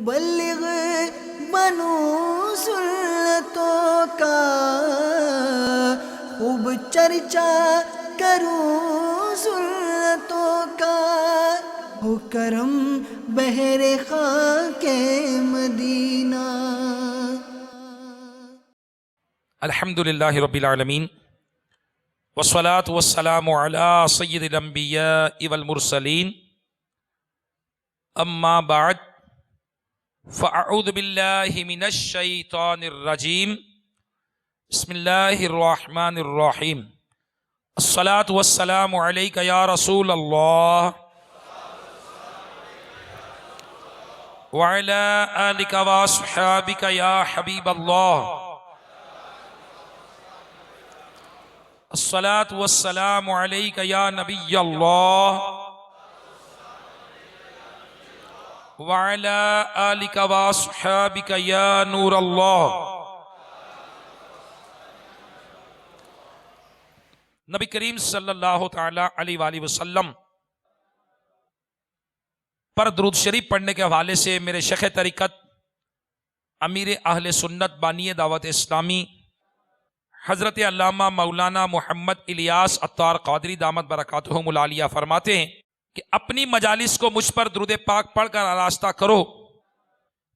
بلغ بنو سلطوں کا خوب چرچا کروں سلطوں کا، ہو کرم بہر خاک مدینہ۔ الحمدللہ رب العالمین والصلاة والسلام علی سید الانبیاء والمرسلین، اما بعد فاعوذ باللہ من الشیطان الرجیم، بسم اللہ الرحمن الرحیم۔ الصلاة والسلام علیک یا رسول اللہ وعلی آلک واصحابک یا حبیب اللہ۔ الصلاة والسلام علیک یا نبی اللہ وعلی آلک واصحابک یا نور اللہ۔ نبی کریم صلی اللہ تعالی علیہ وآلہ وسلم پر درود شریف پڑھنے کے حوالے سے میرے شیخ طریقت امیر اہل سنت بانی دعوت اسلامی حضرت علامہ مولانا محمد الیاس عطار قادری دامت برکاتہم العالیہ فرماتے ہیں کہ اپنی مجالس کو مجھ پر درود پاک پڑھ کر آراستہ کرو،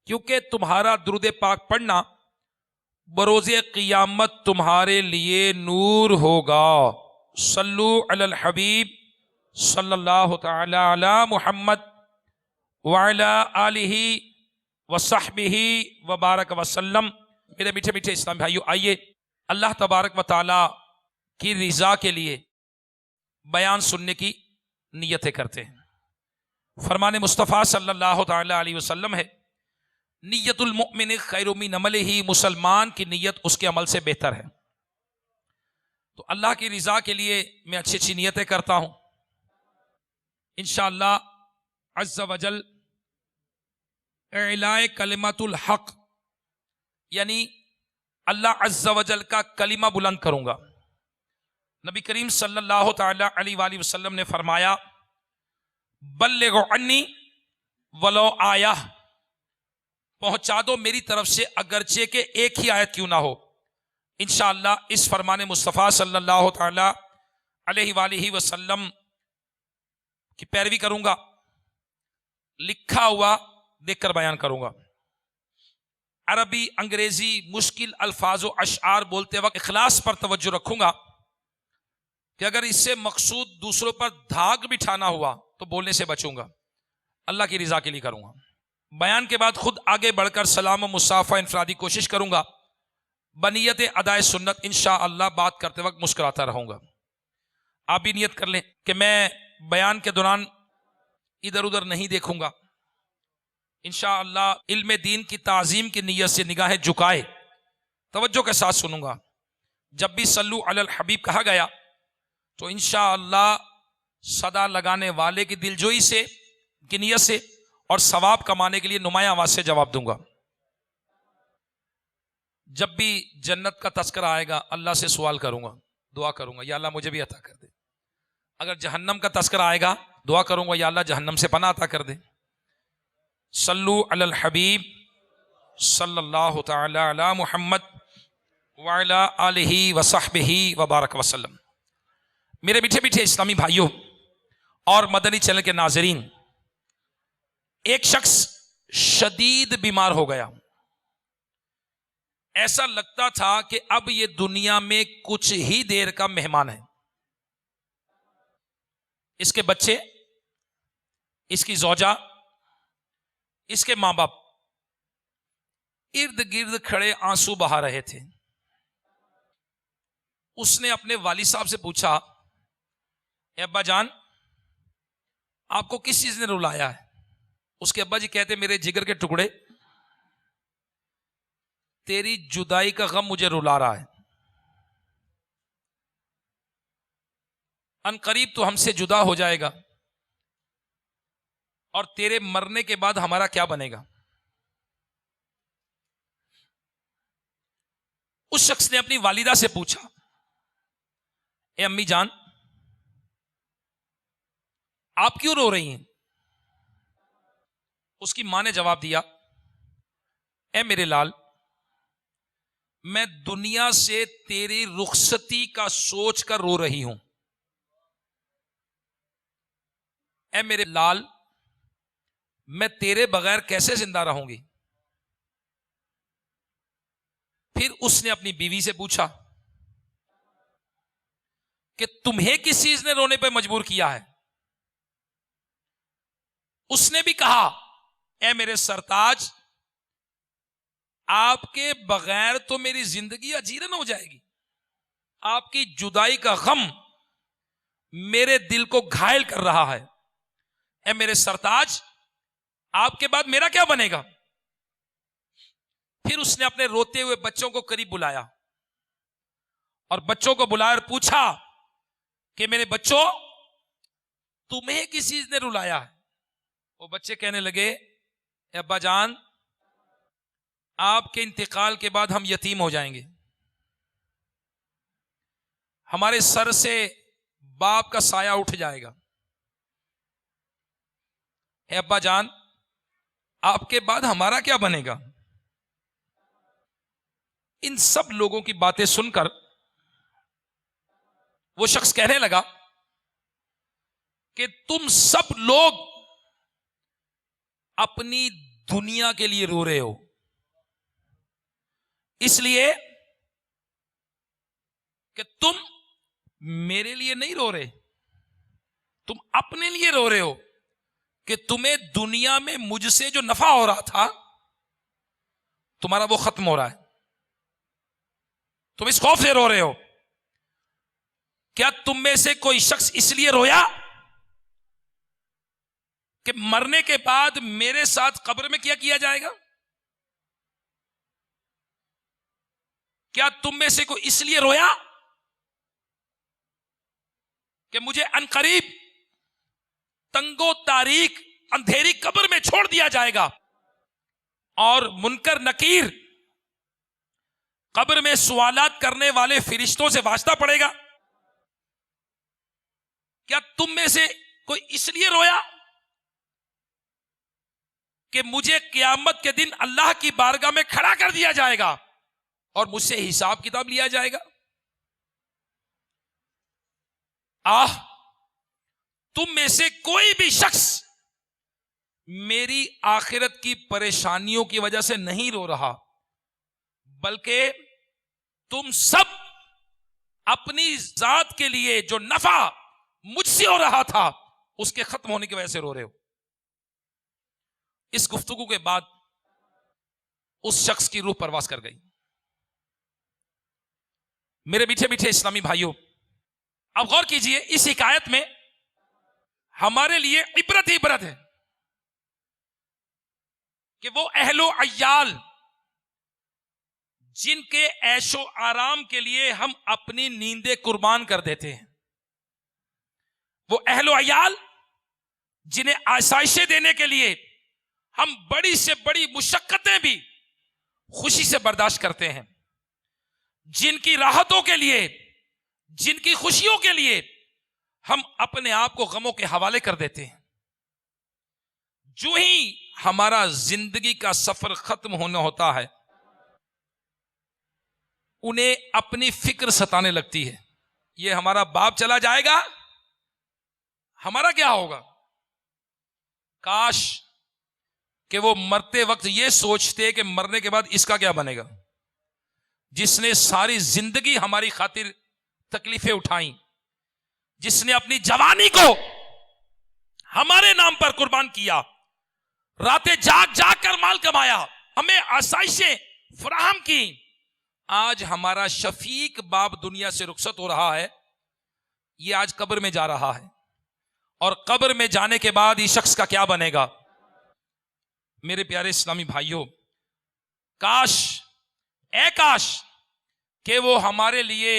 کیونکہ تمہارا درود پاک پڑھنا بروز قیامت تمہارے لیے نور ہوگا۔ صلو علی الحبیب صلی اللہ تعالی علی محمد وعلی آلہ وصحبہ وبارک وسلم۔ میرے میٹھے میٹھے اسلام بھائیو، آئیے اللہ تبارک و تعالی کی رضا کے لیے بیان سننے کی نیتیں کرتے ہیں۔ فرمان مصطفیٰ صلی اللہ تعالی علیہ وسلم ہے، نیت المؤمن خیر من عملہ، مسلمان کی نیت اس کے عمل سے بہتر ہے۔ تو اللہ کی رضا کے لیے میں اچھی اچھی نیتیں کرتا ہوں، انشاءاللہ عز وجل اعلاء کلمۃ الحق، یعنی اللہ عز وجل کا کلمہ بلند کروں گا۔ نبی کریم صلی اللہ تعالی علیہ وآلہ وسلم نے فرمایا، بلغ عنی ولو آیہ، پہنچا دو میری طرف سے اگرچہ کہ ایک ہی آیت کیوں نہ ہو۔ انشاءاللہ اس فرمان مصطفیٰ صلی اللہ تعالی علیہ وآلہ وسلم کی پیروی کروں گا، لکھا ہوا دیکھ کر بیان کروں گا۔ عربی انگریزی مشکل الفاظ و اشعار بولتے وقت اخلاص پر توجہ رکھوں گا کہ اگر اس سے مقصود دوسروں پر دھاگ بٹھانا ہوا تو بولنے سے بچوں گا، اللہ کی رضا کے لیے کروں گا۔ بیان کے بعد خود آگے بڑھ کر سلام و مصافحہ انفرادی کوشش کروں گا، بنیت ادائے سنت انشاءاللہ بات کرتے وقت مسکراتا رہوں گا۔ آپ بھی نیت کر لیں کہ میں بیان کے دوران ادھر ادھر نہیں دیکھوں گا، انشاءاللہ علم دین کی تعظیم کی نیت سے نگاہیں جھکائے توجہ کے ساتھ سنوں گا۔ جب بھی صلو علی الحبیب کہا گیا تو انشاءاللہ صدا لگانے والے کی دلجوئی سے، کی نیت سے اور ثواب کمانے کے لیے نمایاں آواز سے جواب دوں گا۔ جب بھی جنت کا تذکرہ آئے گا اللہ سے سوال کروں گا، دعا کروں گا یا اللہ مجھے بھی عطا کر دے۔ اگر جہنم کا تذکرہ آئے گا دعا کروں گا یا اللہ جہنم سے پناہ عطا کر دے۔ صلو علی الحبیب صلی اللہ تعالی علی محمد وعلی آلہ وصحبہ وبارک وسلم۔ میرے میٹھے میٹھے اسلامی بھائیوں اور مدنی چینل کے ناظرین، ایک شخص شدید بیمار ہو گیا، ایسا لگتا تھا کہ اب یہ دنیا میں کچھ ہی دیر کا مہمان ہے۔ اس کے بچے، اس کی زوجہ، اس کے ماں باپ ارد گرد کھڑے آنسو بہا رہے تھے۔ اس نے اپنے والد صاحب سے پوچھا، اے ابا جان آپ کو کس چیز نے رلایا ہے؟ اس کے ابا جی کہتے میرے جگر کے ٹکڑے، تیری جدائی کا غم مجھے رلا رہا ہے، ان قریب تو ہم سے جدا ہو جائے گا اور تیرے مرنے کے بعد ہمارا کیا بنے گا؟ اس شخص نے اپنی والدہ سے پوچھا، اے امی جان آپ کیوں رو رہی ہیں؟ اس کی ماں نے جواب دیا، اے میرے لال، میں دنیا سے تیری رخصتی کا سوچ کر رو رہی ہوں۔ اے میرے لال، میں تیرے بغیر کیسے زندہ رہوں گی؟ پھر اس نے اپنی بیوی سے پوچھا کہ تمہیں کس چیز نے رونے پہ مجبور کیا ہے؟ اس نے بھی کہا، اے میرے سرتاج، آپ کے بغیر تو میری زندگی اجیرن ہو جائے گی۔ آپ کی جدائی کا غم میرے دل کو گھائل کر رہا ہے۔ اے میرے سرتاج، آپ کے بعد میرا کیا بنے گا؟ پھر اس نے اپنے روتے ہوئے بچوں کو قریب بلایا اور بچوں کو بلایا اور پوچھا کہ میرے بچوں، تمہیں کس چیز نے رلایا ہے؟ وہ بچے کہنے لگے، اے ابا جان، آپ کے انتقال کے بعد ہم یتیم ہو جائیں گے، ہمارے سر سے باپ کا سایہ اٹھ جائے گا۔ اے ابا جان، آپ کے بعد ہمارا کیا بنے گا؟ ان سب لوگوں کی باتیں سن کر وہ شخص کہنے لگا کہ تم سب لوگ اپنی دنیا کے لیے رو رہے ہو، اس لیے کہ تم میرے لیے نہیں رو رہے، تم اپنے لیے رو رہے ہو کہ تمہیں دنیا میں مجھ سے جو نفع ہو رہا تھا تمہارا وہ ختم ہو رہا ہے، تم اس خوف سے رو رہے ہو۔ کیا تم میں سے کوئی شخص اس لیے رویا کہ مرنے کے بعد میرے ساتھ قبر میں کیا کیا جائے گا؟ کیا تم میں سے کوئی اس لیے رویا کہ مجھے عنقریب تنگو تاریک اندھیری قبر میں چھوڑ دیا جائے گا اور منکر نکیر قبر میں سوالات کرنے والے فرشتوں سے واسطہ پڑے گا؟ کیا تم میں سے کوئی اس لیے رویا کہ مجھے قیامت کے دن اللہ کی بارگاہ میں کھڑا کر دیا جائے گا اور مجھ سے حساب کتاب لیا جائے گا؟ تم میں سے کوئی بھی شخص میری آخرت کی پریشانیوں کی وجہ سے نہیں رو رہا، بلکہ تم سب اپنی ذات کے لیے جو نفع مجھ سے ہو رہا تھا اس کے ختم ہونے کی وجہ سے رو رہے ہو۔ اس گفتگو کے بعد اس شخص کی روح پرواز کر گئی۔ میرے میٹھے میٹھے اسلامی بھائیوں، اب غور کیجئے، اس حکایت میں ہمارے لیے عبرت ہی عبرت ہے کہ وہ اہل و عیال جن کے عیش و آرام کے لیے ہم اپنی نیندیں قربان کر دیتے ہیں، وہ اہل و عیال جنہیں آسائشیں دینے کے لیے ہم بڑی سے بڑی مشقتیں بھی خوشی سے برداشت کرتے ہیں، جن کی راحتوں کے لیے، جن کی خوشیوں کے لیے ہم اپنے آپ کو غموں کے حوالے کر دیتے ہیں، جو ہی ہمارا زندگی کا سفر ختم ہونا ہوتا ہے انہیں اپنی فکر ستانے لگتی ہے، یہ ہمارا باپ چلا جائے گا، ہمارا کیا ہوگا؟ کاش کہ وہ مرتے وقت یہ سوچتے کہ مرنے کے بعد اس کا کیا بنے گا، جس نے ساری زندگی ہماری خاطر تکلیفیں اٹھائیں، جس نے اپنی جوانی کو ہمارے نام پر قربان کیا، راتیں جاگ جاگ کر مال کمایا، ہمیں آسائشیں فراہم کی، آج ہمارا شفیق باپ دنیا سے رخصت ہو رہا ہے، یہ آج قبر میں جا رہا ہے، اور قبر میں جانے کے بعد یہ شخص کا کیا بنے گا؟ میرے پیارے اسلامی بھائیوں، کاش، اے کاش کہ وہ ہمارے لیے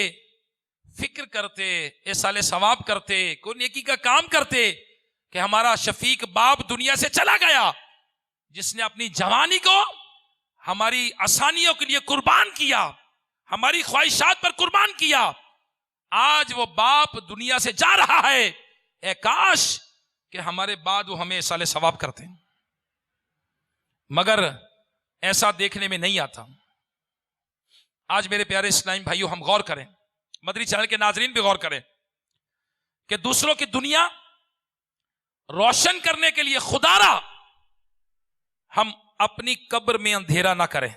فکر کرتے، ایصال ثواب کرتے، کوئی نیکی کا کام کرتے کہ ہمارا شفیق باپ دنیا سے چلا گیا جس نے اپنی جوانی کو ہماری آسانیوں کے لیے قربان کیا، ہماری خواہشات پر قربان کیا، آج وہ باپ دنیا سے جا رہا ہے، اے کاش کہ ہمارے بعد وہ ہمیں ایصال ثواب کرتے، مگر ایسا دیکھنے میں نہیں آتا. آج میرے پیارے اسلام بھائیوں ہم غور کریں, مدنی چینل کے ناظرین بھی غور کریں کہ دوسروں کی دنیا روشن کرنے کے لیے خدا را ہم اپنی قبر میں اندھیرا نہ کریں.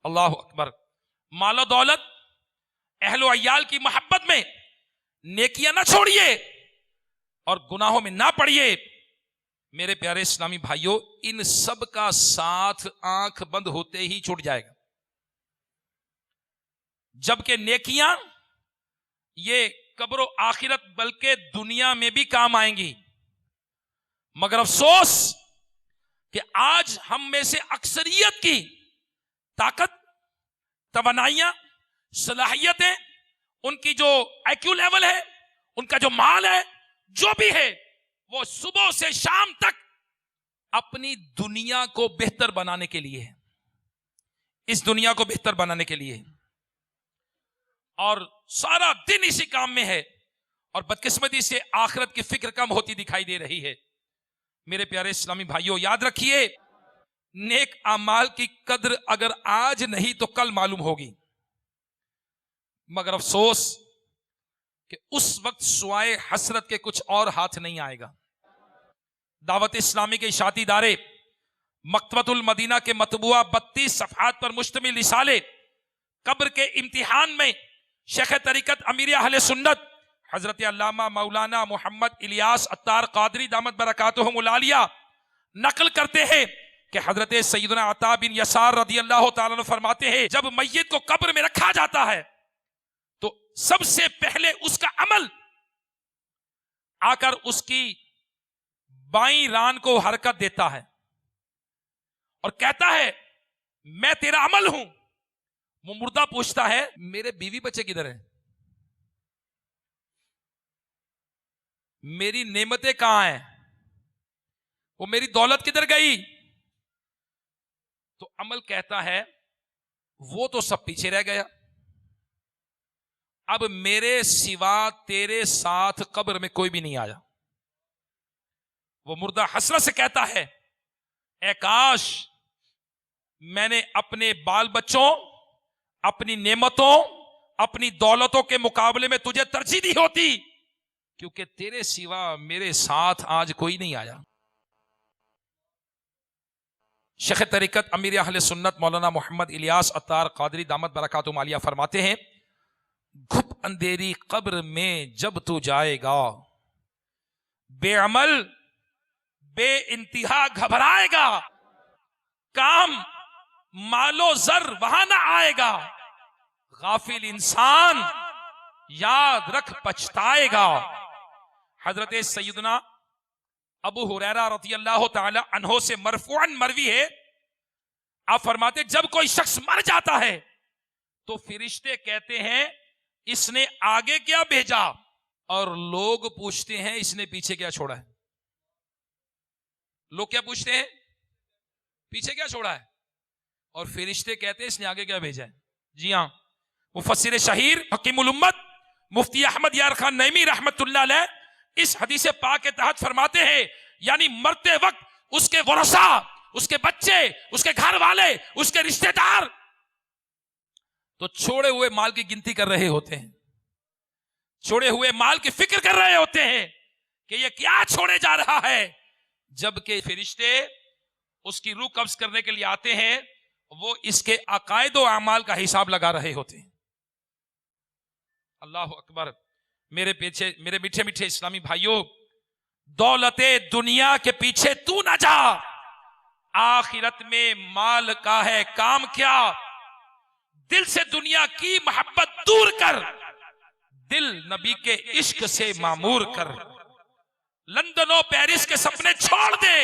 اللہ اکبر. مال و دولت, اہل و عیال کی محبت میں نیکیاں نہ چھوڑیے اور گناہوں میں نہ پڑیے. میرے پیارے اسلامی بھائیوں, ان سب کا ساتھ آنکھ بند ہوتے ہی چھوٹ جائے گا, جبکہ نیکیاں یہ قبر و آخرت بلکہ دنیا میں بھی کام آئیں گی. مگر افسوس کہ آج ہم میں سے اکثریت کی طاقت, توانائیاں, صلاحیتیں, ان کی جو آئی کیو لیول ہے, ان کا جو مال ہے, جو بھی ہے, وہ صبح سے شام تک اپنی دنیا کو بہتر بنانے کے لیے ہے, اس دنیا کو بہتر بنانے کے لیے, اور سارا دن اسی کام میں ہے, اور بدقسمتی سے آخرت کی فکر کم ہوتی دکھائی دے رہی ہے. میرے پیارے اسلامی بھائیوں, یاد رکھیے, نیک اعمال کی قدر اگر آج نہیں تو کل معلوم ہوگی. مگر افسوس کہ اس وقت سوائے حسرت کے کچھ اور ہاتھ نہیں آئے گا. دعوت اسلامی کے اشاعتی ادارے مکتبۃ المدینہ کے مطبوعہ 32 صفحات پر مشتمل رسالے قبر کے امتحان میں شیخ طریقت امیر اہل سنت حضرت علامہ مولانا محمد الیاس عطار قادری دامت برکاتہم العالیہ نقل کرتے ہیں کہ حضرت سیدنا عطا بن یسار رضی اللہ تعالیٰ عنہ فرماتے ہیں, جب میت کو قبر میں رکھا جاتا ہے تو سب سے پہلے اس کا عمل آ کر اس کی بائیں ران کو حرکت دیتا ہے اور کہتا ہے میں تیرا عمل ہوں. وہ مردہ پوچھتا ہے میرے بیوی بچے کدھر ہیں, میری نعمتیں کہاں ہیں, وہ میری دولت کدھر گئی؟ تو عمل کہتا ہے وہ تو سب پیچھے رہ گیا, اب میرے سوا تیرے ساتھ قبر میں کوئی بھی نہیں آیا. وہ مردہ حسرت سے کہتا ہے اے کاش میں نے اپنے بال بچوں, اپنی نعمتوں, اپنی دولتوں کے مقابلے میں تجھے ترجیح دی ہوتی, کیونکہ تیرے سوا میرے ساتھ آج کوئی نہیں آیا. شیخ طریقت امیر اہل سنت مولانا محمد الیاس عطار قادری دامت برکاتہم العالیہ فرماتے ہیں, گھپ اندھیری قبر میں جب تو جائے گا, بے عمل بے انتہا گھبرائے گا, کام مال و زر وہاں نہ آئے گا, غافل انسان یاد رکھ پچھتائے گا. حضرت سیدنا ابو ہریرہ رضی اللہ تعالی عنہ سے مرفوعاً مروی ہے, آپ فرماتے جب کوئی شخص مر جاتا ہے تو فرشتے کہتے ہیں اس نے آگے کیا بھیجا, اور لوگ پوچھتے ہیں اس نے پیچھے کیا چھوڑا ہے. لوگ کیا پوچھتے ہیں, پیچھے کیا چھوڑا ہے, اور فرشتے کہتے ہیں اس نے آگے کیا بھیجا ہے. جی ہاں, مفسر شہیر حکیم الامت مفتی احمد یار خان نعیمی رحمت اللہ علیہ اس حدیث پاک کے تحت فرماتے ہیں, یعنی مرتے وقت اس کے ورثاء, اس کے بچے, اس کے گھر والے, اس کے رشتہ دار تو چھوڑے ہوئے مال کی گنتی کر رہے ہوتے ہیں, چھوڑے ہوئے مال کی فکر کر رہے ہوتے ہیں کہ یہ کیا چھوڑے جا رہا ہے, جبکہ فرشتے اس کی روح قبض کرنے کے لیے آتے ہیں, وہ اس کے عقائد و اعمال کا حساب لگا رہے ہوتے ہیں. اللہ اکبر. میرے میٹھے میٹھے اسلامی بھائیوں, دولت دنیا کے پیچھے تو نہ جا, آخرت میں مال کا ہے کام کیا. دل سے دنیا کی محبت دور کر, دل نبی کے عشق سے معمور کر, لندن و پیرس کے سپنے چھوڑ دے,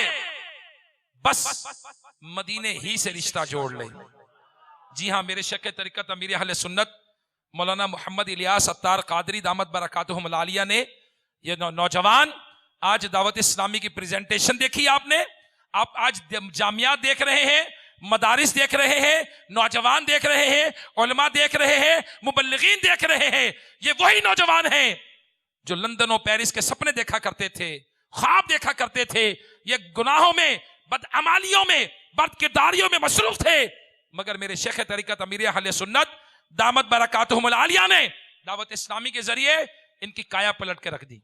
بس مدینے ہی سے رشتہ جوڑ لے. جی ہاں, میرے شیخ طریقت امیر اہل سنت مولانا محمد الیاس عطار قادری دامت برکاتہم العالیہ نے, یہ نوجوان آج دعوت اسلامی کی پریزنٹیشن دیکھی آپ نے, آپ آج جامعات دیکھ رہے ہیں, مدارس دیکھ رہے ہیں, نوجوان دیکھ رہے ہیں, علماء دیکھ رہے ہیں, مبلغین دیکھ رہے ہیں. یہ وہی نوجوان ہیں جو لندن و پیرس کے سپنے دیکھا کرتے تھے, خواب دیکھا کرتے تھے, یہ گناہوں میں بدعمالیوں میں، بد کرداریوں میں مصروف تھے، مگر میرے شیخ طریقت امیر اہل سنت دامت برکاتہم العالیہ نے دعوت اسلامی کے ذریعے ان کی کایا پلٹ کے رکھ دی.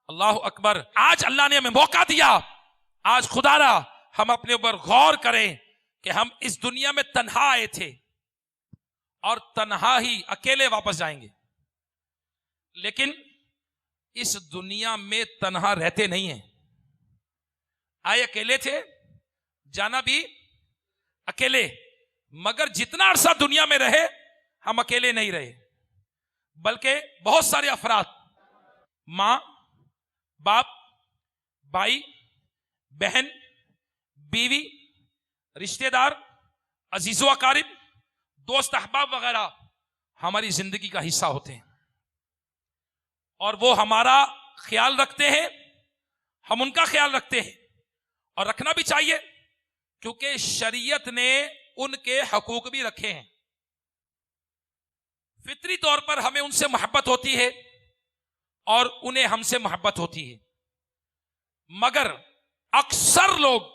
اللہ اکبر. آج اللہ نے ہمیں موقع دیا، آج خدا را ہم اپنے اوپر غور کریں کہ ہم اس دنیا میں تنہا آئے تھے اور تنہا ہی اکیلے واپس جائیں گے، لیکن اس دنیا میں تنہا رہتے نہیں ہیں. آئے اکیلے تھے، جانا بھی اکیلے، مگر جتنا عرصہ دنیا میں رہے ہم اکیلے نہیں رہے، بلکہ بہت سارے افراد، ماں، باپ، بھائی، بہن، بیوی، رشتہ دار، عزیز و اقارب، دوست احباب وغیرہ ہماری زندگی کا حصہ ہوتے ہیں، اور وہ ہمارا خیال رکھتے ہیں، ہم ان کا خیال رکھتے ہیں، اور رکھنا بھی چاہیے، کیونکہ شریعت نے ان کے حقوق بھی رکھے ہیں. فطری طور پر ہمیں ان سے محبت ہوتی ہے اور انہیں ہم سے محبت ہوتی ہے، مگر اکثر لوگ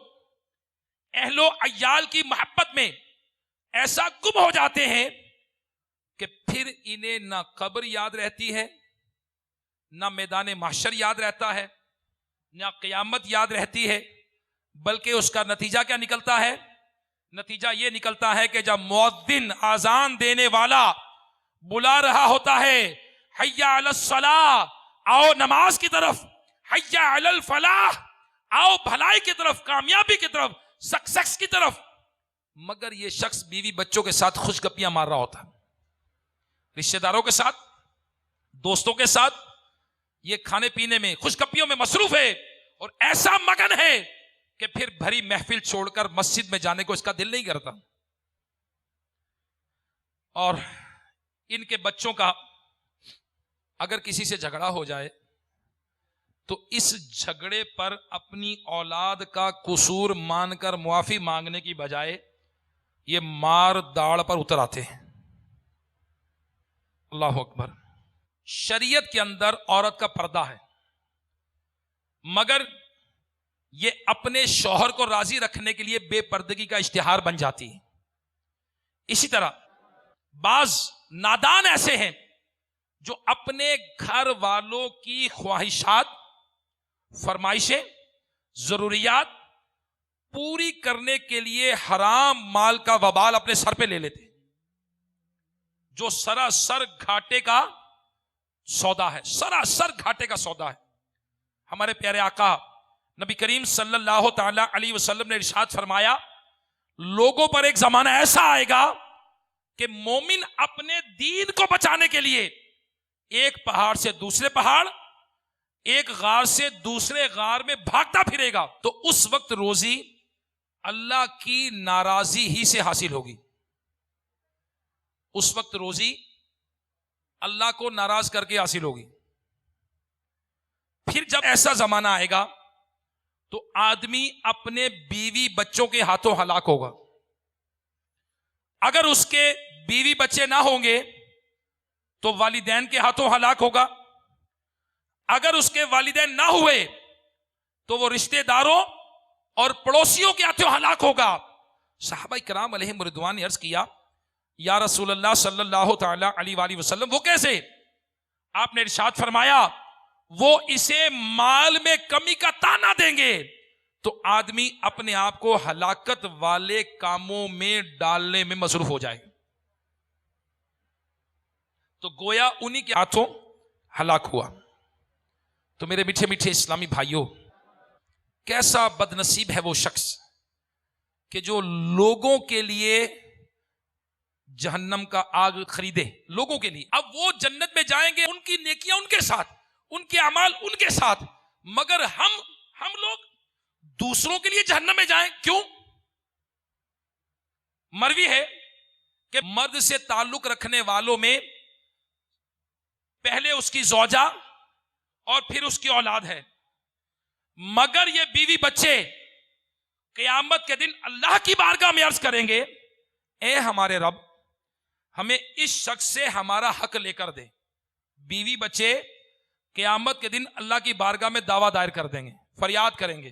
اہل و عیال کی محبت میں ایسا گم ہو جاتے ہیں کہ پھر انہیں نہ قبر یاد رہتی ہے، نہ میدان محشر یاد رہتا ہے، نہ قیامت یاد رہتی ہے، بلکہ اس کا نتیجہ کیا نکلتا ہے؟ نتیجہ یہ نکلتا ہے کہ جب مؤذن اذان دینے والا بلا رہا ہوتا ہے، حی علی الصلاۃ، آؤ نماز کی طرف، حی علی الفلاح، آؤ بھلائی کی طرف، کامیابی کی طرف، سکسیس کی طرف، مگر یہ شخص بیوی بچوں کے ساتھ خوش گپیاں مار رہا ہوتا، رشتہ داروں کے ساتھ، دوستوں کے ساتھ، یہ کھانے پینے میں، خوش گپیوں میں مصروف ہے، اور ایسا مگن ہے کہ پھر بھری محفل چھوڑ کر مسجد میں جانے کو اس کا دل نہیں کرتا. اور ان کے بچوں کا اگر کسی سے جھگڑا ہو جائے تو اس جھگڑے پر اپنی اولاد کا قصور مان کر معافی مانگنے کی بجائے یہ مار داڑ پر اتر آتے ہیں. اللہ اکبر. شریعت کے اندر عورت کا پردہ ہے، مگر یہ اپنے شوہر کو راضی رکھنے کے لیے بے پردگی کا اشتہار بن جاتی ہے. اسی طرح بعض نادان ایسے ہیں جو اپنے گھر والوں کی خواہشات، فرمائشیں، ضروریات پوری کرنے کے لیے حرام مال کا وبال اپنے سر پہ لے لیتے، جو سراسر گھاٹے کا سودا ہے، سراسر گھاٹے کا سودا ہے. ہمارے پیارے آقا نبی کریم صلی اللہ تعالی علیہ وسلم نے ارشاد فرمایا، لوگوں پر ایک زمانہ ایسا آئے گا کہ مومن اپنے دین کو بچانے کے لیے ایک پہاڑ سے دوسرے پہاڑ، ایک غار سے دوسرے غار میں بھاگتا پھرے گا، تو اس وقت روزی اللہ کی ناراضی ہی سے حاصل ہوگی. اس وقت روزی اللہ کو ناراض کر کے حاصل ہوگی. پھر جب ایسا زمانہ آئے گا تو آدمی اپنے بیوی بچوں کے ہاتھوں ہلاک ہوگا. اگر اس کے بیوی بچے نہ ہوں گے تو والدین کے ہاتھوں ہلاک ہوگا. اگر اس کے والدین نہ ہوئے تو وہ رشتہ داروں اور پڑوسیوں کے ہاتھوں ہلاک ہوگا. صحابہ کرام علیہم رضوان نے عرض کیا، یا رسول اللہ صلی اللہ تعالی علیہ وآلہ وسلم وہ کیسے؟ آپ نے ارشاد فرمایا، وہ اسے مال میں کمی کا تانا دیں گے تو آدمی اپنے آپ کو ہلاکت والے کاموں میں ڈالنے میں مصروف ہو جائے، تو گویا انہی کے ہاتھوں ہلاک ہوا. تو میرے میٹھے میٹھے اسلامی بھائیوں، کیسا بد نصیب ہے وہ شخص کہ جو لوگوں کے لیے جہنم کا آگ خریدے، لوگوں کے لیے. اب وہ جنت میں جائیں گے، ان کی نیکیاں ان کے ساتھ، ان کے اعمال ان کے ساتھ، مگر ہم لوگ دوسروں کے لیے جہنم میں جائیں. کیوں؟ مروی ہے کہ مرد سے تعلق رکھنے والوں میں پہلے اس کی زوجہ اور پھر اس کی اولاد ہے، مگر یہ بیوی بچے قیامت کے دن اللہ کی بارگاہ میں عرض کریں گے، اے ہمارے رب، ہمیں اس شخص سے ہمارا حق لے کر دے. بیوی بچے قیامت کے دن اللہ کی بارگاہ میں دعویٰ دائر کر دیں گے، فریاد کریں گے،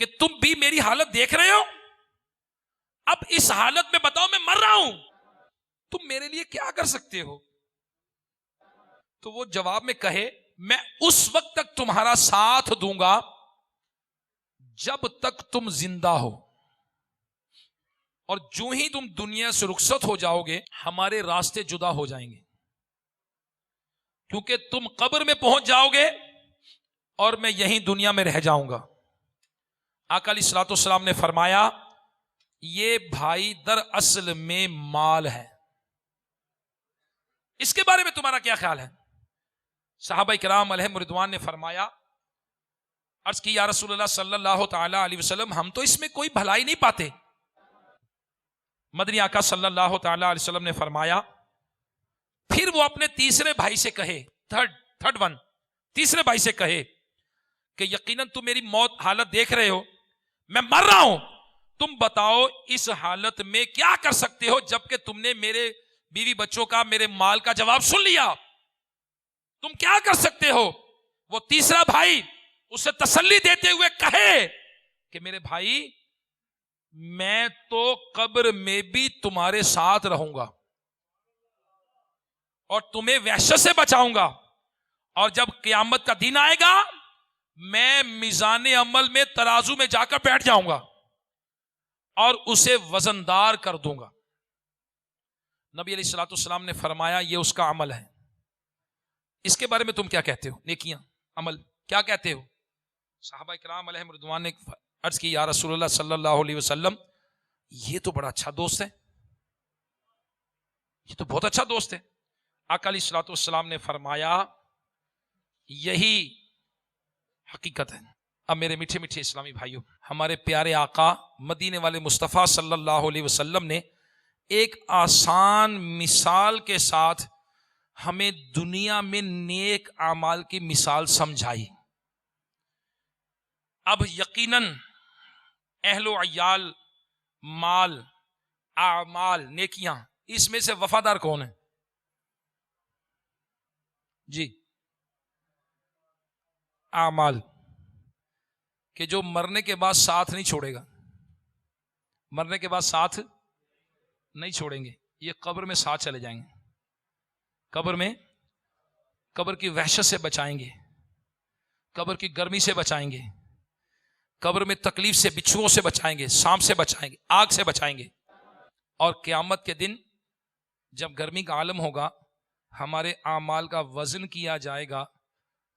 کہ تم بھی میری حالت دیکھ رہے ہو؟ اب اس حالت میں بتاؤ میں مر رہا ہوں، تم میرے لیے کیا کر سکتے ہو؟ تو وہ جواب میں کہے میں اس وقت تک تمہارا ساتھ دوں گا جب تک تم زندہ ہو، اور جو ہی تم دنیا سے رخصت ہو جاؤ گے ہمارے راستے جدا ہو جائیں گے، کیونکہ تم قبر میں پہنچ جاؤ گے اور میں یہیں دنیا میں رہ جاؤں گا۔ آقا علیہ الصلوۃ والسلام نے فرمایا یہ بھائی در اصل میں مال ہے، اس کے بارے میں تمہارا کیا خیال ہے؟ صحابہ کرام علیہم رضوان نے فرمایا، عرض کی یا رسول اللہ صلی اللہ تعالی علیہ وسلم ہم تو اس میں کوئی بھلائی نہیں پاتے۔ مدنی آقا صلی اللہ تعالی علیہ وسلم نے فرمایا پھر وہ اپنے تیسرے بھائی سے کہے، تیسرے بھائی سے کہے کہ یقیناً تم میری موت حالت دیکھ رہے ہو، میں مر رہا ہوں، تم بتاؤ اس حالت میں کیا کر سکتے ہو جبکہ تم نے میرے بیوی بچوں کا میرے مال کا جواب سن لیا، تم کیا کر سکتے ہو؟ وہ تیسرا بھائی اسے تسلی دیتے ہوئے کہے کہ میرے بھائی میں تو قبر میں بھی تمہارے ساتھ رہوں گا اور تمہیں وحشت سے بچاؤں گا، اور جب قیامت کا دن آئے گا میں میزان عمل میں ترازو میں جا کر بیٹھ جاؤں گا اور اسے وزندار کر دوں گا۔ نبی علیہ الصلوۃ والسلام نے فرمایا یہ اس کا عمل ہے، اس کے بارے میں تم کیا کہتے ہو؟ نیکیاں، عمل کیا کہتے ہو؟ صحابہ کرام علیہم رضوان نے عرض کی یا رسول اللہ صلی اللہ علیہ وسلم یہ تو بڑا اچھا دوست ہے، یہ تو بہت اچھا دوست ہے۔ آقا علیہ الصلوۃ والسلام نے فرمایا یہی حقیقت ہے۔ اب میرے میٹھے میٹھے اسلامی بھائیوں، ہمارے پیارے آقا مدینے والے مصطفیٰ صلی اللہ علیہ وسلم نے ایک آسان مثال کے ساتھ ہمیں دنیا میں نیک اعمال کی مثال سمجھائی۔ اب یقیناً اہل و عیال، مال، اعمال، نیکیاں، اس میں سے وفادار کون ہے؟ جی، اعمال، کہ جو مرنے کے بعد ساتھ نہیں چھوڑے گا، مرنے کے بعد ساتھ نہیں چھوڑیں گے، یہ قبر میں ساتھ چلے جائیں گے، قبر میں قبر کی وحشت سے بچائیں گے، قبر کی گرمی سے بچائیں گے، قبر میں تکلیف سے، بچھوؤں سے بچائیں گے، سانپ سے بچائیں گے، آگ سے بچائیں گے، اور قیامت کے دن جب گرمی کا عالم ہوگا ہمارے اعمال کا وزن کیا جائے گا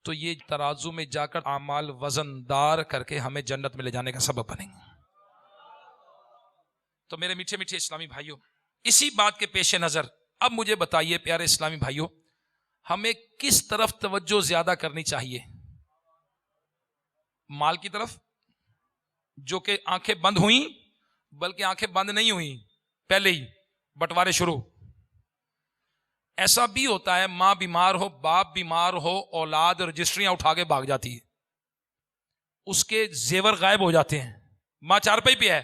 تو یہ ترازو میں جا کر اعمال وزن دار کر کے ہمیں جنت میں لے جانے کا سبب بنیں گے۔ تو میرے میٹھے میٹھے اسلامی بھائیوں، اسی بات کے پیش نظر اب مجھے بتائیے پیارے اسلامی بھائیوں، ہمیں کس طرف توجہ زیادہ کرنی چاہیے؟ مال کی طرف، جو کہ آنکھیں بند ہوئیں، بلکہ آنکھیں بند نہیں ہوئیں، پہلے ہی بٹوارے شروع۔ ایسا بھی ہوتا ہے ماں بیمار ہو، باپ بیمار ہو، اولاد رجسٹریاں اٹھا کے بھاگ جاتی ہے، اس کے زیور غائب ہو جاتے ہیں، ماں چارپائی پہ ہے،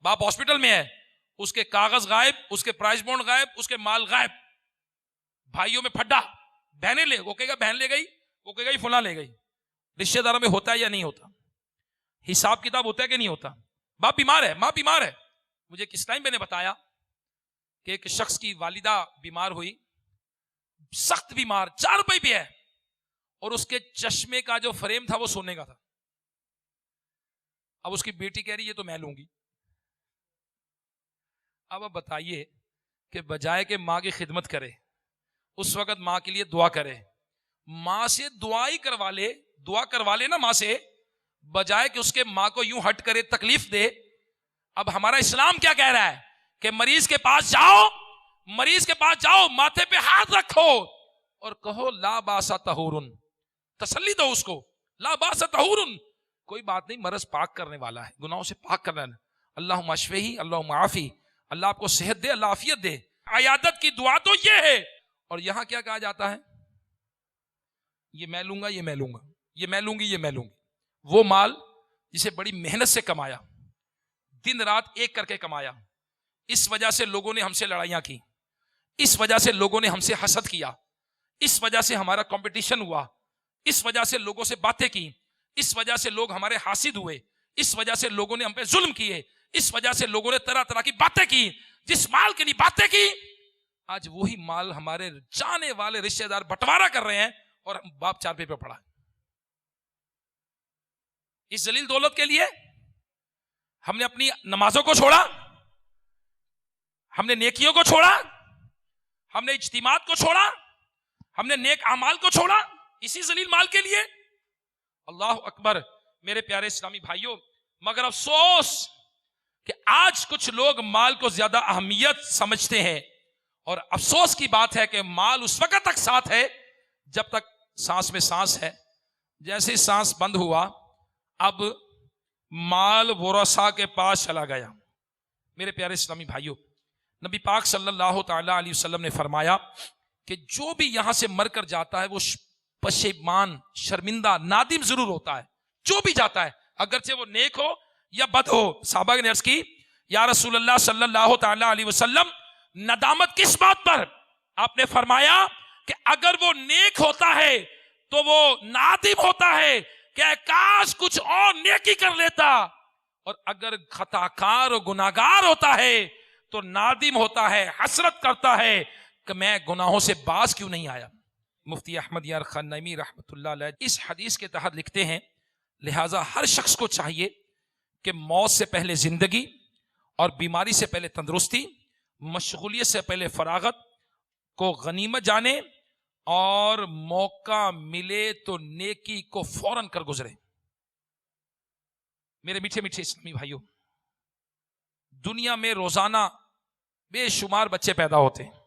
باپ ہاسپٹل میں ہے، اس کے کاغذ غائب، اس کے پرائز بونڈ غائب، اس کے مال غائب، بھائیوں میں پھڈا، بہنیں لے، وہ کہے گا بہن لے گئی، وہ کہے گا فلاں لے گئی۔ رشتہ داروں میں ہوتا ہے یا نہیں ہوتا؟ حساب کتاب ہوتا ہے کہ نہیں ہوتا؟ باپ بیمار ہے، ماں بیمار ہے۔ مجھے کس ٹائم میں نے بتایا کہ ایک شخص کی والدہ بیمار ہوئی، سخت بیمار، چارپائی پہ ہے، اور اس کے چشمے کا جو فریم تھا وہ سونے کا تھا۔ اب اس کی بیٹی کہہ رہی یہ تو میں لوں گی۔ اب بتائیے کہ بجائے کہ ماں کی خدمت کرے، اس وقت ماں کے لیے دعا کرے، ماں سے دعا کروا لے نا ماں سے، بجائے کہ اس کے ماں کو یوں ہٹ کرے، تکلیف دے۔ اب ہمارا اسلام کیا کہہ رہا ہے کہ مریض کے پاس جاؤ، ماتھے پہ ہاتھ رکھو اور کہو لا باس طہورن، تسلی دو اس کو، لا باس طہورن، کوئی بات نہیں، مرض پاک کرنے والا ہے، گناہوں سے پاک کرنا ہے، اللہم اشفیہ، اللہم عافی، اللہ آپ کو صحت دے، اللہ عافیت دے۔ عیادت کی دعا تو یہ ہے، اور یہاں کیا کہا جاتا ہے؟ یہ میں لوں گا، یہ میں لوں گا، یہ میں لوں گی، یہ میں لوں گی۔ وہ مال جسے بڑی محنت سے کمایا، دن رات ایک کر کے کمایا، اس وجہ سے لوگوں نے ہم سے لڑائیاں کی، اس وجہ سے لوگوں نے ہم سے حسد کیا، اس وجہ سے ہمارا کمپٹیشن ہوا، اس وجہ سے لوگوں سے باتیں کی، اس وجہ سے لوگ ہمارے حاسد ہوئے، اس وجہ سے لوگوں نے ہم پہ ظلم کیے, اس وجہ سے لوگوں نے طرح طرح کی باتیں کی. جس مال کے لیے باتیں کی, آج وہی مال ہمارے جانے والے رشتہ دار بٹوارا کر رہے ہیں اور ہم باپ چار پہ پڑا ہے. اس ذلیل دولت کے لیے ہم نے اپنی نمازوں کو چھوڑا, ہم نے نیکیوں کو چھوڑا, ہم نے اجتماعات کو چھوڑا, ہم نے نیک اعمال کو چھوڑا اسی ذلیل مال کے لیے. اللہ اکبر میرے پیارے اسلامی بھائیوں. مگر افسوس کہ آج کچھ لوگ مال کو زیادہ اہمیت سمجھتے ہیں, اور افسوس کی بات ہے کہ مال اس وقت تک ساتھ ہے جب تک سانس میں سانس ہے. جیسے سانس بند ہوا اب مال ورثاء کے پاس چلا گیا. میرے پیارے اسلامی بھائیوں, نبی پاک صلی اللہ تعالی علیہ وسلم نے فرمایا کہ جو بھی یہاں سے مر کر جاتا ہے وہ پشیمان, شرمندہ, نادم ضرور ہوتا ہے. جو بھی جاتا ہے اگرچہ وہ نیک ہو یا بد ہو. صحابہ نے عرض کی یا رسول اللہ صلی اللہ تعالی علیہ وسلم ندامت کس بات پر؟ آپ نے فرمایا کہ اگر وہ نیک ہوتا ہے تو وہ نادم ہوتا ہے کہ کاش کچھ اور نیکی کر لیتا, اور اگر خطا کار اور گناہگار ہوتا ہے تو نادم ہوتا ہے, حسرت کرتا ہے کہ میں گناہوں سے باز کیوں نہیں آیا. مفتی احمد یار خان نعیمی رحمت اللہ علیہ اس حدیث کے تحت لکھتے ہیں لہٰذا ہر شخص کو چاہیے کہ موت سے پہلے زندگی اور بیماری سے پہلے تندرستی, مشغولیت سے پہلے فراغت کو غنیمت جانے, اور موقع ملے تو نیکی کو فوراً کر گزرے. میرے میٹھے میٹھے اسلامی بھائیوں, دنیا میں روزانہ بے شمار بچے پیدا ہوتے ہیں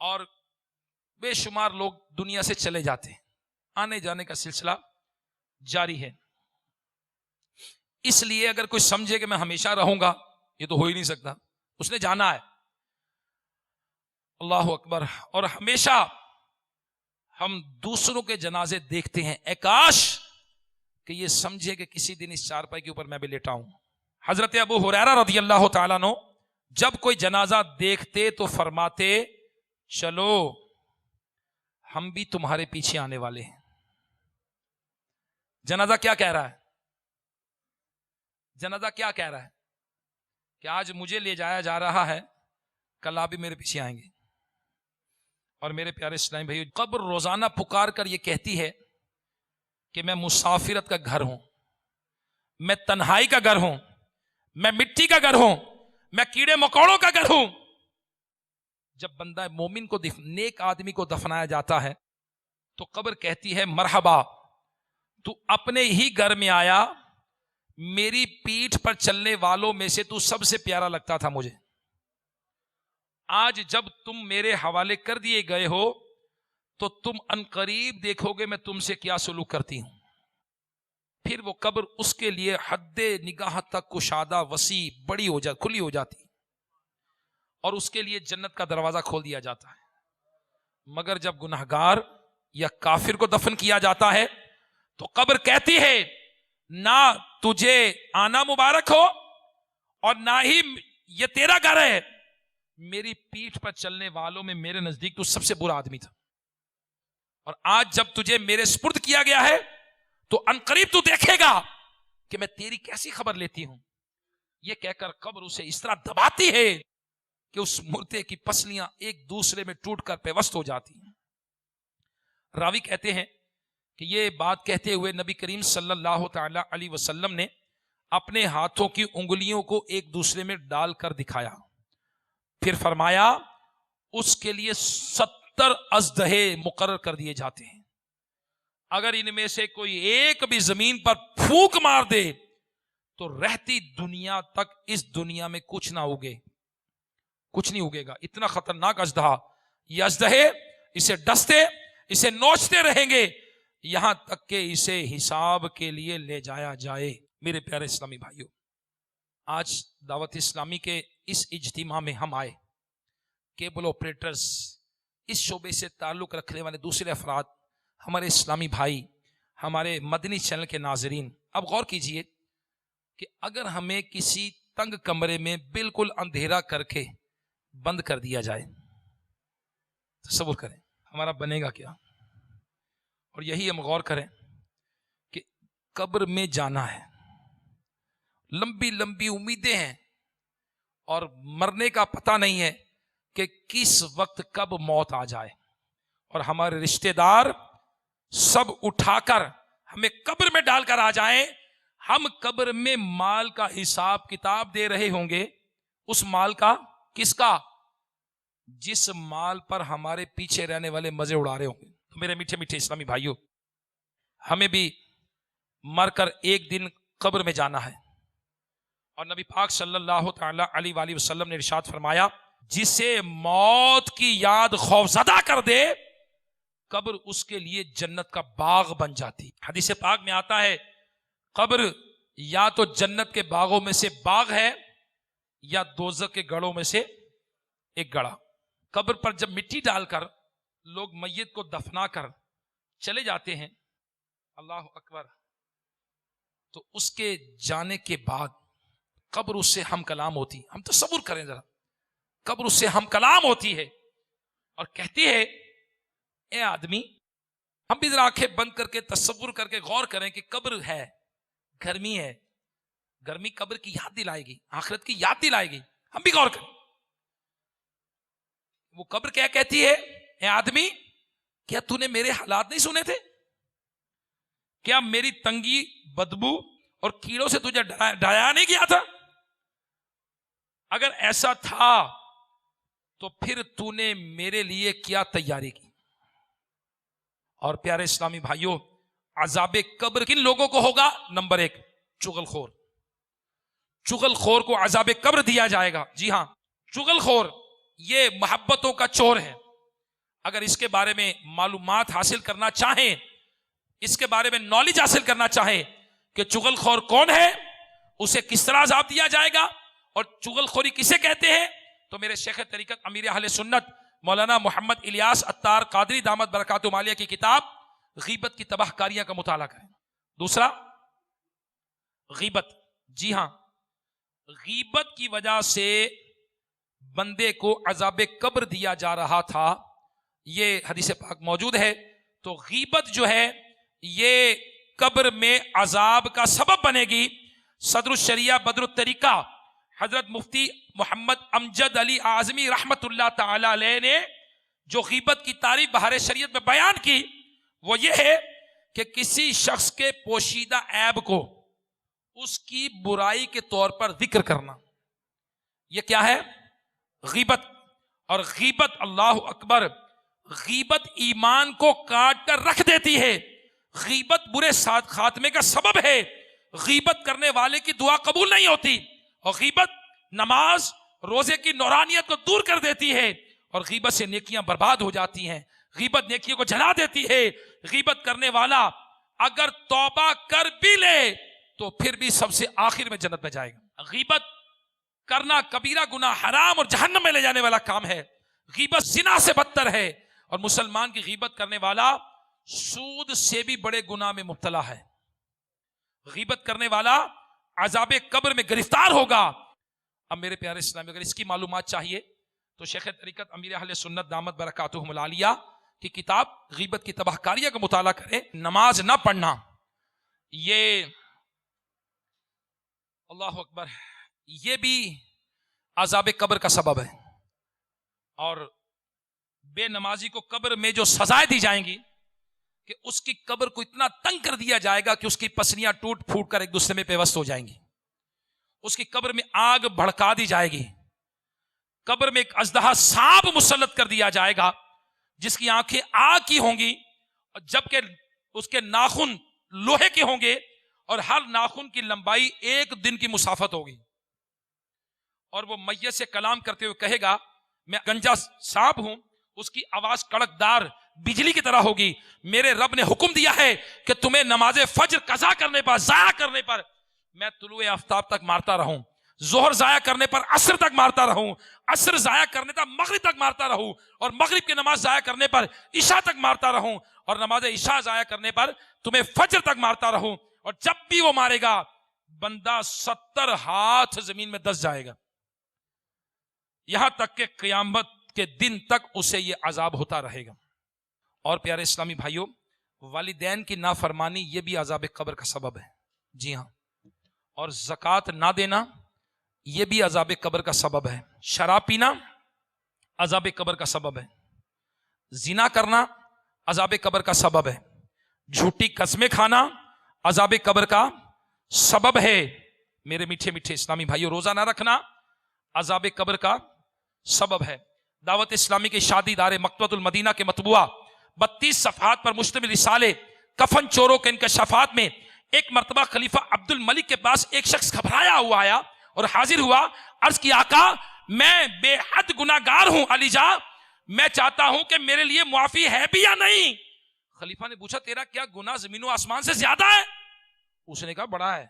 اور بے شمار لوگ دنیا سے چلے جاتے ہیں. آنے جانے کا سلسلہ جاری ہے. اس لیے اگر کوئی سمجھے کہ میں ہمیشہ رہوں گا, یہ تو ہو ہی نہیں سکتا, اس نے جانا ہے. اللہ اکبر. اور ہمیشہ ہم دوسروں کے جنازے دیکھتے ہیں, اے کاش کہ یہ سمجھے کہ کسی دن اس چارپائی کے اوپر میں بھی لیٹا ہوں. حضرت ابو ہریرہ رضی اللہ تعالیٰ عنہ جب کوئی جنازہ دیکھتے تو فرماتے چلو ہم بھی تمہارے پیچھے آنے والے ہیں. جنازہ کیا کہہ رہا ہے؟ جنازہ کیا کہہ رہا ہے کہ آج مجھے لے جایا جا رہا ہے, کل آپ بھی میرے پیچھے آئیں گے. اور میرے پیارے اسلامی بھائی, قبر روزانہ پکار کر یہ کہتی ہے کہ میں مسافرت کا گھر ہوں, میں تنہائی کا گھر ہوں, میں مٹی کا گھر ہوں, میں کیڑے مکوڑوں کا گھر ہوں. جب بندہ مومن کو نیک آدمی کو دفنایا جاتا ہے تو قبر کہتی ہے مرحبا, تو اپنے ہی گھر میں آیا, میری پیٹھ پر چلنے والوں میں سے تو سب سے پیارا لگتا تھا مجھے. آج جب تم میرے حوالے کر دیے گئے ہو تو تم عنقریب دیکھو گے میں تم سے کیا سلوک کرتی ہوں. پھر وہ قبر اس کے لیے حد نگاہ تک کشادہ, وسیع, بڑی ہو جاتی, کھلی ہو جاتی, اور اس کے لیے جنت کا دروازہ کھول دیا جاتا ہے. مگر جب گناہگار یا کافر کو دفن کیا جاتا ہے تو قبر کہتی ہے نہ تجھے آنا مبارک ہو اور نہ ہی یہ تیرا گھر ہے, میری پیٹھ پر چلنے والوں میں میرے نزدیک تو سب سے برا آدمی تھا, اور آج جب تجھے میرے سپرد کیا گیا ہے تو عنقریب تو دیکھے گا کہ میں تیری کیسی خبر لیتی ہوں. یہ کہہ کر قبر اسے اس طرح دباتی ہے کہ اس مردے کی پسلیاں ایک دوسرے میں ٹوٹ کر پیوست ہو جاتی ہیں. راوی کہتے ہیں کہ یہ بات کہتے ہوئے نبی کریم صلی اللہ تعالی علیہ وسلم نے اپنے ہاتھوں کی انگلیوں کو ایک دوسرے میں ڈال کر دکھایا, پھر فرمایا اس کے لیے 70 اژدہے مقرر کر دیے جاتے ہیں. اگر ان میں سے کوئی ایک بھی زمین پر پھونک مار دے تو رہتی دنیا تک اس دنیا میں کچھ نہ اگے, کچھ نہیں اگے گا. اتنا خطرناک اژدہا. یہ اژدہے اسے ڈستے, اسے نوچتے رہیں گے یہاں تک کہ اسے حساب کے لیے لے جایا جائے. میرے پیارے اسلامی بھائیوں, آج دعوت اسلامی کے اس اجتماع میں ہم آئے, کیبل آپریٹرز, اس شعبے سے تعلق رکھنے والے دوسرے افراد, ہمارے اسلامی بھائی, ہمارے مدنی چینل کے ناظرین, اب غور کیجئے کہ اگر ہمیں کسی تنگ کمرے میں بالکل اندھیرا کر کے بند کر دیا جائے, تصور کریں ہمارا بنے گا کیا. اور یہی ہم غور کریں کہ قبر میں جانا ہے, لمبی لمبی امیدیں ہیں اور مرنے کا پتہ نہیں ہے کہ کس وقت کب موت آ جائے، اور ہمارے رشتہ دار سب اٹھا کر ہمیں قبر میں ڈال کر آ جائیں، ہم قبر میں مال کا حساب کتاب دے رہے ہوں گے، اس مال کا، کس کا؟ جس مال پر ہمارے پیچھے رہنے والے مزے اڑا رہے ہوں گے۔ تو میرے میٹھے میٹھے اسلامی بھائیوں، ہمیں بھی مر کر ایک دن قبر میں جانا ہے، اور نبی پاک صلی اللہ تعالی علیہ وآلہ وسلم نے ارشاد فرمایا، جسے موت کی یاد خوفزدہ کر دے، قبر اس کے لیے جنت کا باغ بن جاتی۔ حدیث پاک میں آتا ہے قبر یا تو جنت کے باغوں میں سے باغ ہے یا دوزخ کے گڑھوں میں سے ایک گڑھا۔ قبر پر جب مٹی ڈال کر لوگ میت کو دفنا کر چلے جاتے ہیں، اللہ اکبر، تو اس کے جانے کے بعد قبر اس سے ہم کلام ہوتی ہے۔ ہم تصور کریں ذرا، قبر اس سے ہم کلام ہوتی ہے اور کہتی ہے، اے آدمی، ہم بھی ذرا آنکھیں بند کر کے تصور کر کے غور کریں کہ قبر ہے، گرمی ہے، گرمی قبر کی یاد دلائے گی، آخرت کی یاد دلائے گی۔ ہم بھی غور کریں، وہ قبر کیا کہتی ہے؟ اے آدمی، کیا تو نے میرے حالات نہیں سنے تھے؟ کیا میری تنگی، بدبو اور کیڑوں سے تجھے ڈرایا نہیں کیا تھا؟ اگر ایسا تھا تو پھر تو نے میرے لیے کیا تیاری کی؟ اور پیارے اسلامی بھائیوں، عذاب قبر کن لوگوں کو ہوگا؟ نمبر ایک، چغل خور۔ چغل خور کو عذاب قبر دیا جائے گا۔ جی ہاں، چغل خور یہ محبتوں کا چور ہے۔ اگر اس کے بارے میں معلومات حاصل کرنا چاہیں، اس کے بارے میں نالج حاصل کرنا چاہیں کہ چغل خور کون ہے، اسے کس طرح عذاب دیا جائے گا اور چغل خوری کسے کہتے ہیں، تو میرے شیخ طریقت امیر اہل سنت مولانا محمد الیاس عطار قادری دامت برکاتہم عالیہ کی کتاب غیبت کی تباہ کاریاں کا مطالعہ کریں۔ دوسرا، غیبت، جی ہاں، غیبت کی وجہ سے بندے کو عذاب قبر دیا جا رہا تھا، یہ حدیث پاک موجود ہے۔ تو غیبت جو ہے یہ قبر میں عذاب کا سبب بنے گی۔ صدر الشریعہ بدر الطریقہ حضرت مفتی محمد امجد علی اعظمی رحمت اللہ تعالی علیہ نے جو غیبت کی تعریف بہار شریعت میں بیان کی، وہ یہ ہے کہ کسی شخص کے پوشیدہ عیب کو اس کی برائی کے طور پر ذکر کرنا، یہ کیا ہے؟ غیبت۔ اور غیبت، اللہ اکبر، غیبت ایمان کو کاٹ کر رکھ دیتی ہے، غیبت برے خاتمے کا سبب ہے، غیبت کرنے والے کی دعا قبول نہیں ہوتی، اور غیبت نماز روزے کی نورانیت کو دور کر دیتی ہے، اور غیبت سے نیکیاں برباد ہو جاتی ہیں، غیبت نیکیوں کو جلا دیتی ہے۔ غیبت کرنے والا اگر توبہ کر بھی لے تو پھر بھی سب سے آخر میں جنت میں جائے گا۔ غیبت کرنا کبیرہ گناہ، حرام اور جہنم میں لے جانے والا کام ہے۔ غیبت زنا سے بدتر ہے، اور مسلمان کی غیبت کرنے والا سود سے بھی بڑے گناہ میں مبتلا ہے۔ غیبت کرنے والا عذاب قبر میں گرفتار ہوگا۔ اب میرے پیارے اسلامی، اگر اس کی معلومات چاہیے تو شیخ طریقت امیر اہل سنت دامت برکاتہم العالیہ کی کتاب غیبت کی تباہ کاریاں کا مطالعہ کریں۔ نماز نہ پڑھنا، یہ اللہ اکبر، یہ بھی عذاب قبر کا سبب ہے، اور بے نمازی کو قبر میں جو سزائیں دی جائیں گی کہ اس کی قبر کو اتنا تنگ کر دیا جائے گا کہ اس کی پسلیاں ٹوٹ پھوٹ کر ایک دوسرے میں پیوست ہو جائیں گی، اس کی قبر میں آگ بھڑکا دی جائے گی، قبر میں ایک اژدہا سانپ مسلط کر دیا جائے گا جس کی آنکھیں آگ کی ہوں گی، اور جبکہ اس کے ناخن لوہے کے ہوں گے، اور ہر ناخن کی لمبائی 1 دن کی مسافت ہوگی، اور وہ میت سے کلام کرتے ہوئے کہے گا میں گنجا سانپ ہوں، اس کی آواز کڑکدار بجلی کی طرح ہوگی، میرے رب نے حکم دیا ہے کہ تمہیں نماز فجر قضا کرنے پر، ضائع کرنے پر میں طلوع آفتاب تک مارتا رہوں، ظہر ضائع کرنے پر عصر تک مارتا رہوں، عصر ضائع کرنے تک مغرب تک مارتا رہوں، اور مغرب کی نماز ضائع کرنے پر عشاء تک مارتا رہوں، اور نماز عشاء ضائع کرنے پر تمہیں فجر تک مارتا رہوں، اور جب بھی وہ مارے گا بندہ 70 ہاتھ زمین میں دس جائے گا، یہاں تک کہ قیامت کے دن تک اسے یہ عذاب ہوتا رہے گا۔ اور پیارے اسلامی بھائیوں، والدین کی نافرمانی یہ بھی عذاب قبر کا سبب ہے۔ جی ہاں، اور زکوٰۃ نہ دینا یہ بھی عذاب قبر کا سبب ہے. شراب پینا عذاب قبر کا سبب ہے. زنا کرنا عذاب قبر کا سبب ہے. جھوٹی قسمیں کھانا عذاب قبر کا سبب ہے. میرے میٹھے میٹھے اسلامی بھائیو، روزہ نہ رکھنا عذاب قبر کا سبب ہے. دعوت اسلامی کے شادی ادارے مکتبۃ المدینہ کے مطبوعہ 32 صفحات پر مشتمل رسالے کفن چوروں کے انکشافات میں ایک مرتبہ خلیفہ عبد الملک کے پاس ایک شخص گھبرایا ہوا آیا اور حاضر ہوا. عرض کی آقا میں بے حد گناہگار ہوں، علی جا میں چاہتا ہوں کہ میرے لیے معافی ہے بھی یا نہیں. خلیفہ نے پوچھا تیرا کیا گناہ زمین و آسمان سے زیادہ ہے؟ اس نے کہا بڑا ہے.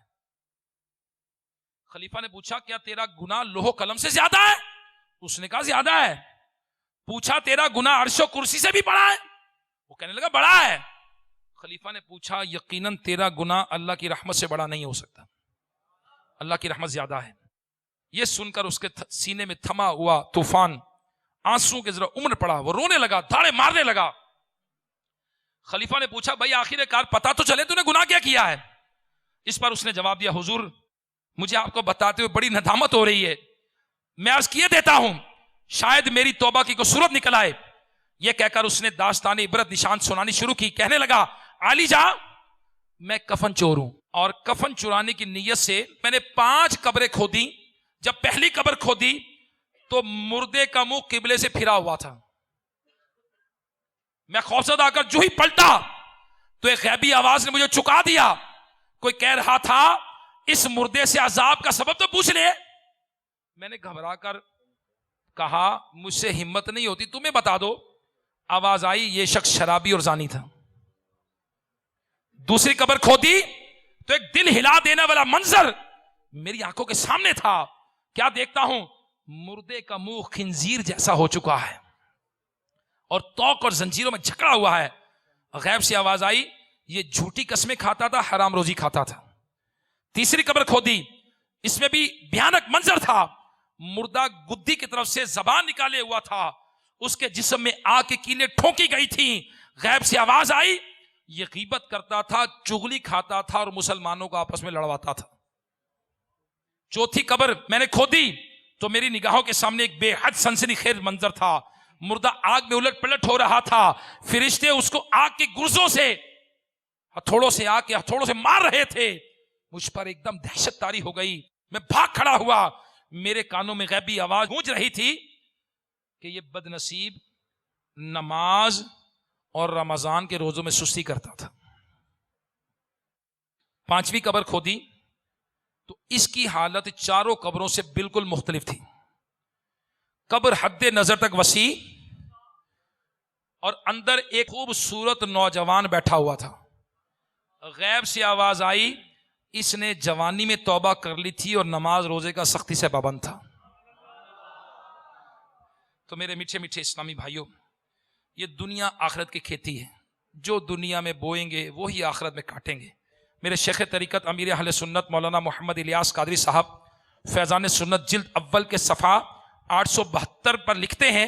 خلیفہ نے پوچھا کیا تیرا گناہ لوح و قلم سے زیادہ ہے؟ اس نے کہا زیادہ ہے. پوچھا تیرا گناہ عرش و کرسی سے بھی بڑا ہے؟ وہ کہنے لگا بڑا ہے. خلیفہ نے پوچھا یقیناً تیرا گناہ اللہ کی رحمت سے بڑا نہیں ہو سکتا، اللہ کی رحمت زیادہ ہے. یہ سن کر اس کے سینے میں تھما ہوا طوفان آنسو کے ذرا امڑ پڑا. وہ رونے لگا، دھاڑے مارنے لگا. خلیفہ نے پوچھا بھائی آخر کار پتا تو چلے تو نے گناہ کیا کیا ہے؟ اس پر اس نے جواب دیا حضور مجھے آپ کو بتاتے ہوئے بڑی ندامت ہو رہی ہے، میں عرض کیے دیتا ہوں شاید میری توبہ کی کوئی صورت نکل آئے. یہ کہہ کر اس نے داستان عبرت نشان سنانی شروع کی. کہنے لگا علی جا میں کفن چور ہوں اور کفن چرانے کی نیت سے میں نے 5 قبریں کھودی. جب پہلی قبر کھودی تو مردے کا منہ قبلے سے پھرا ہوا تھا. میں خوفزدہ آ کر جو ہی پلٹا تو ایک غیبی آواز نے مجھے چکا دیا. کوئی کہہ رہا تھا اس مردے سے عذاب کا سبب تو پوچھ لے. میں نے گھبرا کر کہا مجھ سے ہمت نہیں ہوتی، تمہیں بتا دو. آواز آئی یہ شخص شرابی اور زانی تھا. دوسری قبر کھودی تو ایک دل ہلا دینے والا منظر میری آنکھوں کے سامنے تھا. کیا دیکھتا ہوں مردے کا منہ خنزیر جیسا ہو چکا ہے اور توق اور زنجیروں میں جھکڑا ہوا ہے. غیب سے آواز آئی یہ جھوٹی قسمیں کھاتا تھا، حرام روزی کھاتا تھا. تیسری قبر کھودی، اس میں بھی بھیانک منظر تھا. مردہ گدی کی طرف سے زبان نکالے ہوا تھا، اس کے جسم میں آگ کی کیلیں ٹھونکی گئی تھی. غیب سے آواز آئی یہ غیبت کرتا تھا، چغلی کھاتا تھا اور مسلمانوں کو آپس میں لڑواتا تھا. چوتھی قبر میں نے کھودی تو میری نگاہوں کے سامنے ایک بے حد سنسنی خیز منظر تھا. مردہ آگ میں الٹ پلٹ ہو رہا تھا. فرشتے اس کو آگ کے گرزوں سے ہتھوڑوں سے مار رہے تھے. مجھ پر ایک دم دہشت طاری ہو گئی. میں بھاگ کھڑا ہوا. میرے کانوں میں غیبی آواز گونج رہی تھی کہ یہ بد نصیب نماز اور رمضان کے روزوں میں سستی کرتا تھا. 5ویں قبر کھودی تو اس کی حالت 4 قبروں سے بالکل مختلف تھی. قبر حد نظر تک وسیع اور اندر ایک خوبصورت نوجوان بیٹھا ہوا تھا. غیب سے آواز آئی اس نے جوانی میں توبہ کر لی تھی اور نماز روزے کا سختی سے پابند تھا. تو میرے میٹھے میٹھے اسلامی بھائیوں، یہ دنیا آخرت کی کھیتی ہے. جو دنیا میں بوئیں گے وہی آخرت میں کاٹیں گے. میرے شیخ طریقت امیر اہل سنت مولانا محمد الیاس قادری صاحب فیضان سنت جلد اول کے صفحہ 872 پر لکھتے ہیں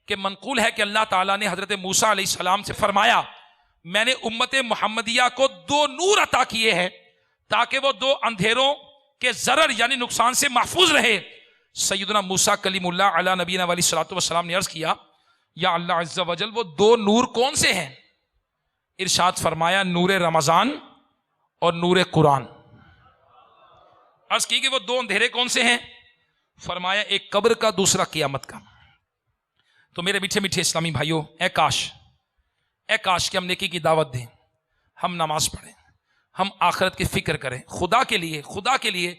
کہ منقول ہے کہ اللہ تعالیٰ نے حضرت موسیٰ علیہ السلام سے فرمایا میں نے امت محمدیہ کو 2 نور عطا کیے ہیں تاکہ وہ 2 اندھیروں کے ضرر یعنی نقصان سے محفوظ رہے. سیدنا موسیٰ کلیم اللہ علی نبینا علیہ الصلوۃ والسلام نے عرض کیا یا اللہ عز و جل وہ 2 نور کون سے ہیں؟ ارشاد فرمایا نور رمضان اور نور قرآن. عرض کی کہ وہ 2 اندھیرے کون سے ہیں؟ فرمایا ایک قبر کا، دوسرا قیامت کا. تو میرے میٹھے میٹھے اسلامی بھائیوں، اے کاش کہ ہم نیکی کی دعوت دیں، ہم نماز پڑھیں، ہم آخرت کی فکر کریں. خدا کے لیے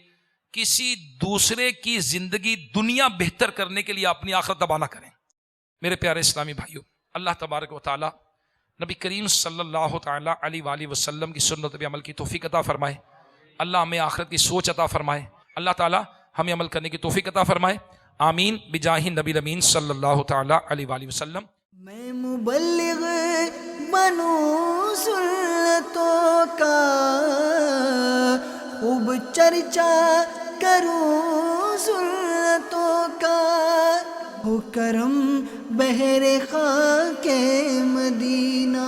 کسی دوسرے کی زندگی دنیا بہتر کرنے کے لیے اپنی آخرت تباہ نہ کریں. میرے پیارے اسلامی بھائیوں، اللہ تبارک و تعالی نبی کریم صلی اللہ تعالی علیہ وآلہ وسلم کی سنت پہ عمل کی توفیق عطا فرمائے. اللہ ہمیں آخرت کی سوچ عطا فرمائے. اللہ تعالی ہمیں عمل کرنے کی توفیق عطا فرمائے. آمین بجاہ نبی الامین صلی اللہ تعالی علیہ وآلہ وسلم. میں مبلغ بنوں سنتوں کا خوب چرچا کروں سنتوں کا ہو کرم بہر خاک مدینہ.